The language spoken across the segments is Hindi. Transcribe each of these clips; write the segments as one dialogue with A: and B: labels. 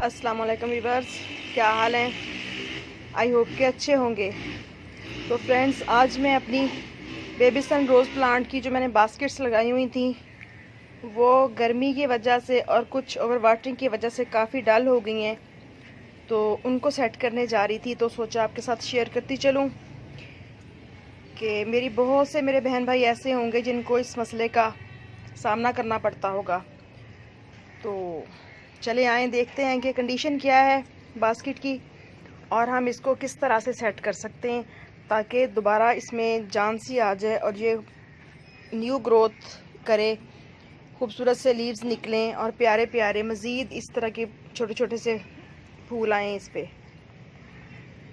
A: अस्सलाम वालेकुम व्यूअर्स, क्या हाल है। आई होप के अच्छे होंगे। तो फ्रेंड्स, आज मैं अपनी बेबी सन रोज़ प्लांट की जो मैंने बास्केट्स लगाई हुई थी वो गर्मी की वजह से और कुछ ओवर वाटरिंग की वजह से काफ़ी डल हो गई हैं, तो उनको सेट करने जा रही थी। तो सोचा आपके साथ शेयर करती चलूँ कि बहुत से मेरे बहन भाई ऐसे होंगे जिनको इस मसले का सामना करना पड़ता होगा। तो चले आए देखते हैं कि कंडीशन क्या है बास्केट की और हम इसको किस तरह से सेट कर सकते हैं ताकि दोबारा इसमें जान सी आ जाए और ये न्यू ग्रोथ करे, खूबसूरत से लीव्स निकलें और प्यारे प्यारे मज़ीद इस तरह के छोटे छोटे से फूल आएँ इस पे।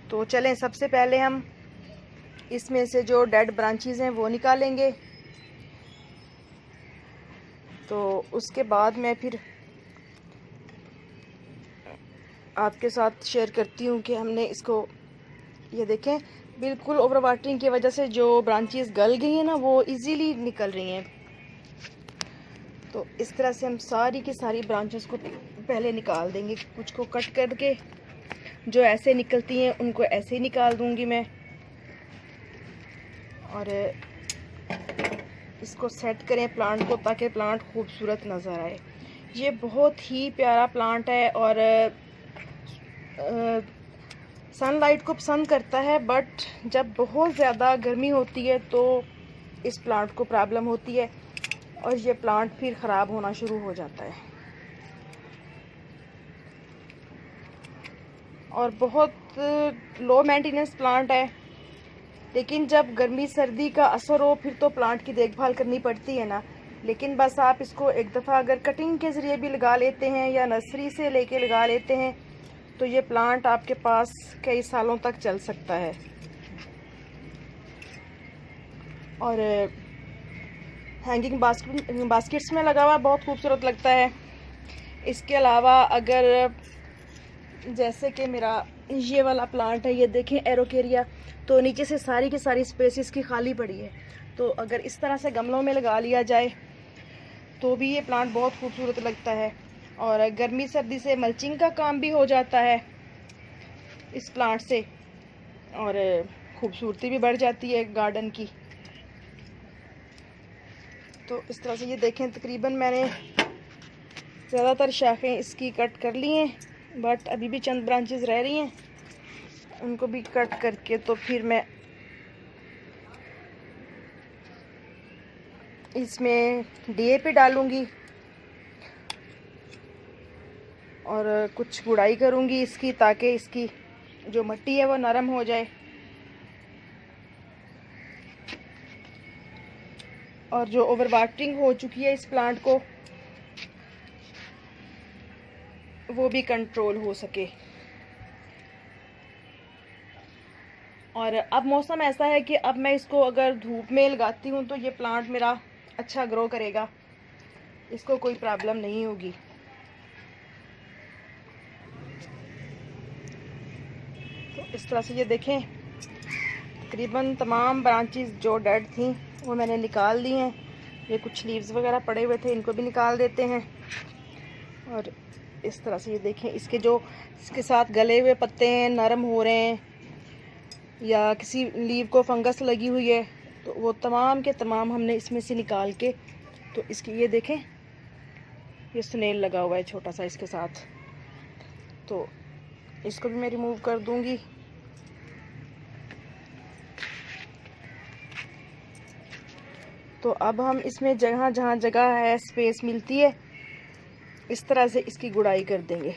A: तो चलें, सबसे पहले हम इसमें से जो डेड ब्रांचेस हैं वो निकालेंगे। तो उसके बाद मैं फिर आपके साथ शेयर करती हूँ कि हमने इसको, ये देखें, बिल्कुल ओवर वाटरिंग की वजह से जो ब्रांचेस गल गई हैं ना वो इजीली निकल रही हैं। तो इस तरह से हम सारी की सारी ब्रांचेस को पहले निकाल देंगे। कुछ को कट करके जो ऐसे निकलती हैं उनको ऐसे ही निकाल दूंगी मैं, और इसको सेट करें प्लांट को ताकि प्लांट खूबसूरत नज़र आए। ये बहुत ही प्यारा प्लांट है और सनलाइट को पसंद करता है, बट जब बहुत ज़्यादा गर्मी होती है तो इस प्लांट को प्रॉब्लम होती है और ये प्लांट फिर ख़राब होना शुरू हो जाता है। और बहुत लो मेंटेनेंस प्लांट है, लेकिन जब गर्मी सर्दी का असर हो फिर तो प्लांट की देखभाल करनी पड़ती है ना। लेकिन बस आप इसको एक दफ़ा अगर कटिंग के ज़रिए भी लगा लेते हैं या नर्सरी से लेके लगा लेते हैं तो ये प्लांट आपके पास कई सालों तक चल सकता है। और हैंगिंग बास्केट्स में लगा हुआ बहुत खूबसूरत लगता है। इसके अलावा अगर जैसे कि मेरा ये वाला प्लांट है, ये देखें एरोकेरिया, तो नीचे से सारी की सारी स्पेस इसकी खाली पड़ी है। तो अगर इस तरह से गमलों में लगा लिया जाए तो भी ये प्लांट बहुत खूबसूरत लगता है और गर्मी सर्दी से मल्चिंग का काम भी हो जाता है इस प्लांट से और खूबसूरती भी बढ़ जाती है गार्डन की। तो इस तरह से ये देखें, तकरीबन मैंने ज़्यादातर शाखें इसकी कट कर ली हैं, बट अभी भी चंद ब्रांचेस रह रही हैं, उनको भी कट करके तो फिर मैं इसमें डीएपी डालूंगी और कुछ गुड़ाई करूंगी इसकी ताकि इसकी जो मिट्टी है वो नरम हो जाए। और जो ओवर वाटरिंग हो चुकी है इस प्लांट को वो भी कंट्रोल हो सके। और अब मौसम ऐसा है कि अब मैं इसको अगर धूप में लगाती हूँ तो ये प्लांट मेरा अच्छा ग्रो करेगा, इसको कोई प्रॉब्लम नहीं होगी। तो इस तरह से ये देखें, तकरीबन तमाम ब्रांचेस जो डेड थी वो मैंने निकाल दी हैं। ये कुछ लीव्स वगैरह पड़े हुए थे, इनको भी निकाल देते हैं। और इस तरह से ये देखें, इसके साथ गले हुए पत्ते हैं, नरम हो रहे हैं या किसी लीव को फंगस लगी हुई है, तो वो तमाम के तमाम हमने इसमें से निकाल के, तो इसकी ये देखें, ये स्नेल लगा हुआ है छोटा सा इसके साथ, तो इसको भी मैं रिमूव कर दूंगी। तो अब हम इसमें जहाँ जहाँ जगह है, स्पेस मिलती है, इस तरह से इसकी गुड़ाई कर देंगे।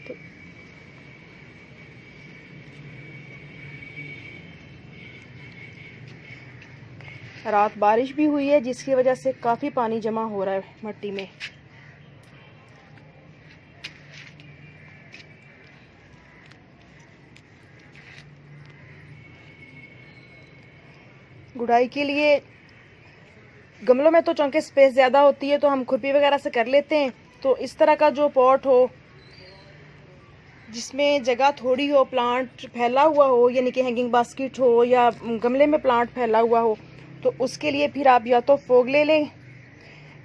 A: तो रात बारिश भी हुई है जिसकी वजह से काफ़ी पानी जमा हो रहा है मिट्टी में। गुड़ाई के लिए गमलों में तो चूँकि स्पेस ज़्यादा होती है तो हम खुरपी वगैरह से कर लेते हैं। तो इस तरह का जो पॉट हो जिसमें जगह थोड़ी हो, प्लांट फैला हुआ हो, यानी कि हैंगिंग बास्केट हो या गमले में प्लांट फैला हुआ हो, तो उसके लिए फिर आप या तो फोग ले लें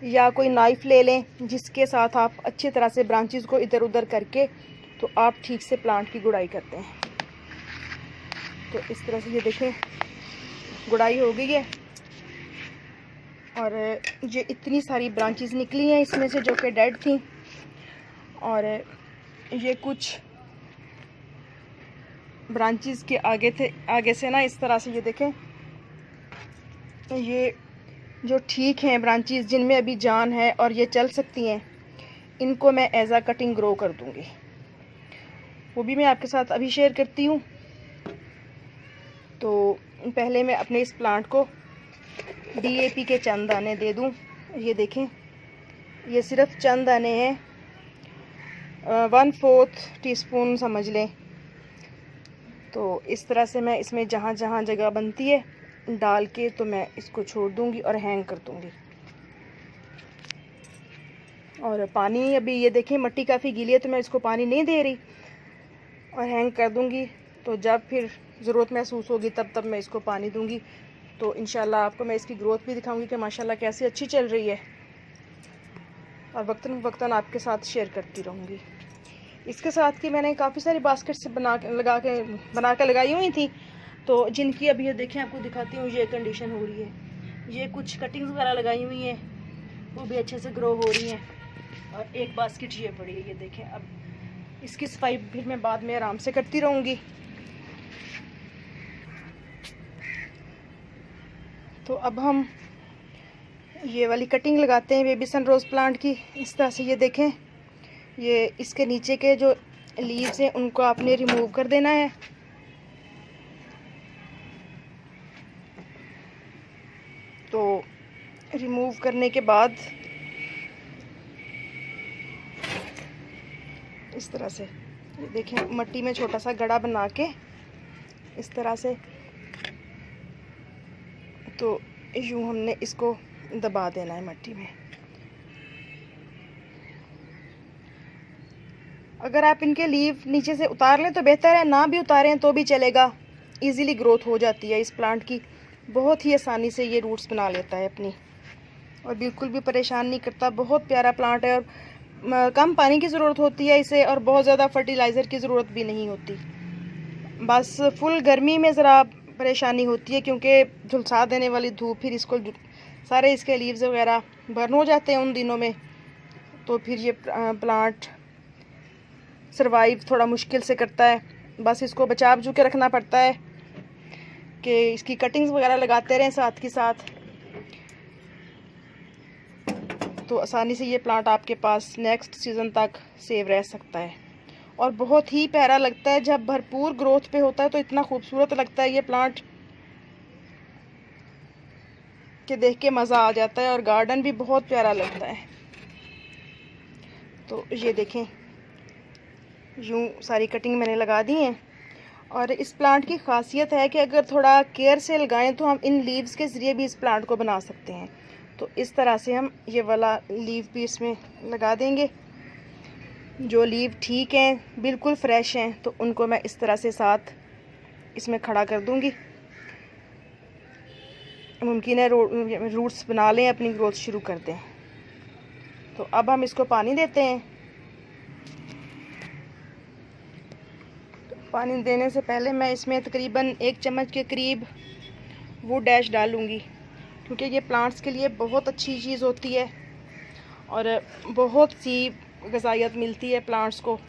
A: या कोई नाइफ़ ले लें जिसके साथ आप अच्छी तरह से ब्रांचेस को इधर उधर करके तो आप ठीक से प्लांट की गुड़ाई करते हैं। तो इस तरह से ये देखें गुड़ाई हो गई है और ये इतनी सारी ब्रांचेस निकली हैं इसमें से जो कि डेड थी। और ये कुछ ब्रांचेस के आगे से ना इस तरह से ये देखें, ये जो ठीक हैं ब्रांचेस जिनमें अभी जान है और ये चल सकती हैं, इनको मैं एज आ कटिंग ग्रो कर दूंगी। वो भी मैं आपके साथ अभी शेयर करती हूँ। तो पहले मैं अपने इस प्लांट को DAP के चंद दाने दे दूँ। ये देखें, ये सिर्फ चंद दाने हैं, 1/4 टीस्पून समझ लें। तो इस तरह से मैं इसमें जहाँ जहाँ जगह बनती है डाल के तो मैं इसको छोड़ दूंगी और हैंग कर दूंगी। और पानी अभी ये देखें मट्टी काफ़ी गीली है तो मैं इसको पानी नहीं दे रही और हैंग कर दूंगी। तो जब फिर ज़रूरत महसूस होगी तब मैं इसको पानी दूंगी। तो इंशाल्लाह आपको मैं इसकी ग्रोथ भी दिखाऊंगी कि माशाल्लाह कैसी अच्छी चल रही है और वक्तन आपके साथ शेयर करती रहूँगी। इसके साथ कि मैंने काफ़ी सारी बास्केट से बना के लगाई हुई थी, तो जिनकी अभी ये देखें आपको दिखाती हूँ ये कंडीशन हो रही है। ये कुछ कटिंग्स वगैरह लगाई हुई हैं, वो भी अच्छे से ग्रो हो रही हैं। और एक बास्केट ये पड़ी है, ये देखें। अब इसकी सफाई फिर मैं बाद में आराम से करती रहूँगी। तो अब हम ये वाली कटिंग लगाते हैं बेबी सन रोज़ प्लांट की। इस तरह से ये देखें, ये इसके नीचे के जो लीव्स हैं उनको आपने रिमूव कर देना है। तो रिमूव करने के बाद इस तरह से ये देखें, मिट्टी में छोटा सा गड़ा बना के इस तरह से, तो यूँ हमने इसको दबा देना है मिट्टी में। अगर आप इनके लीव नीचे से उतार लें तो बेहतर है, ना भी उतारें तो भी चलेगा। इजीली ग्रोथ हो जाती है इस प्लांट की, बहुत ही आसानी से ये रूट्स बना लेता है अपनी और बिल्कुल भी परेशान नहीं करता। बहुत प्यारा प्लांट है और कम पानी की ज़रूरत होती है इसे और बहुत ज़्यादा फर्टिलाइज़र की ज़रूरत भी नहीं होती। बस फुल गर्मी में ज़रा परेशानी होती है क्योंकि झुलसा देने वाली धूप, फिर इसको सारे इसके लीव्स वगैरह बर्न हो जाते हैं उन दिनों में। तो फिर ये प्लांट सरवाइव थोड़ा मुश्किल से करता है। बस इसको बचा बचू के रखना पड़ता है कि इसकी कटिंग्स वगैरह लगाते रहें साथ के साथ, तो आसानी से ये प्लांट आपके पास नेक्स्ट सीज़न तक सेव रह सकता है। और बहुत ही प्यारा लगता है जब भरपूर ग्रोथ पे होता है, तो इतना खूबसूरत लगता है ये प्लांट कि देख के मज़ा आ जाता है और गार्डन भी बहुत प्यारा लगता है। तो ये देखें, यूँ सारी कटिंग मैंने लगा दी है। और इस प्लांट की खासियत है कि अगर थोड़ा केयर से लगाएं तो हम इन लीव्स के ज़रिए भी इस प्लांट को बना सकते हैं। तो इस तरह से हम ये वाला लीव भी इसमें लगा देंगे। जो लीव ठीक हैं, बिल्कुल फ्रेश हैं, तो उनको मैं इस तरह से साथ इसमें खड़ा कर दूंगी। मुमकिन है रूट्स बना लें, अपनी ग्रोथ शुरू कर दें। तो अब हम इसको पानी देते हैं। पानी देने से पहले मैं इसमें तकरीबन 1 चम्मच के करीब वुड डैश डालूँगी, क्योंकि ये प्लांट्स के लिए बहुत अच्छी चीज़ होती है और बहुत सी ग़िज़ाइयत मिलती है प्लांट्स को,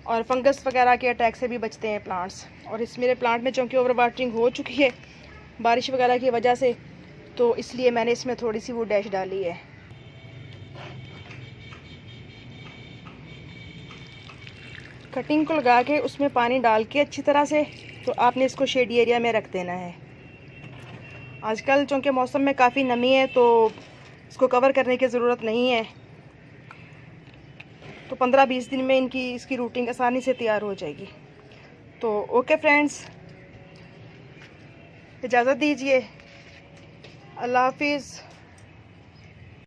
A: और फंगस वगैरह के अटैक से भी बचते हैं प्लांट्स। और इस मेरे प्लांट में चूँकि ओवर वाटरिंग हो चुकी है बारिश वगैरह की वजह से, तो इसलिए मैंने इसमें थोड़ी सी वुड डैश डाली है। कटिंग को लगा के उसमें पानी डाल के अच्छी तरह से, तो आपने इसको शेडी एरिया में रख देना है। आजकल चूँकि मौसम में काफ़ी नमी है तो इसको कवर करने की ज़रूरत नहीं है। तो 15-20 दिन में इसकी रूटिंग आसानी से तैयार हो जाएगी। तो ओके फ्रेंड्स, इजाज़त दीजिए, अल्लाह हाफिज़।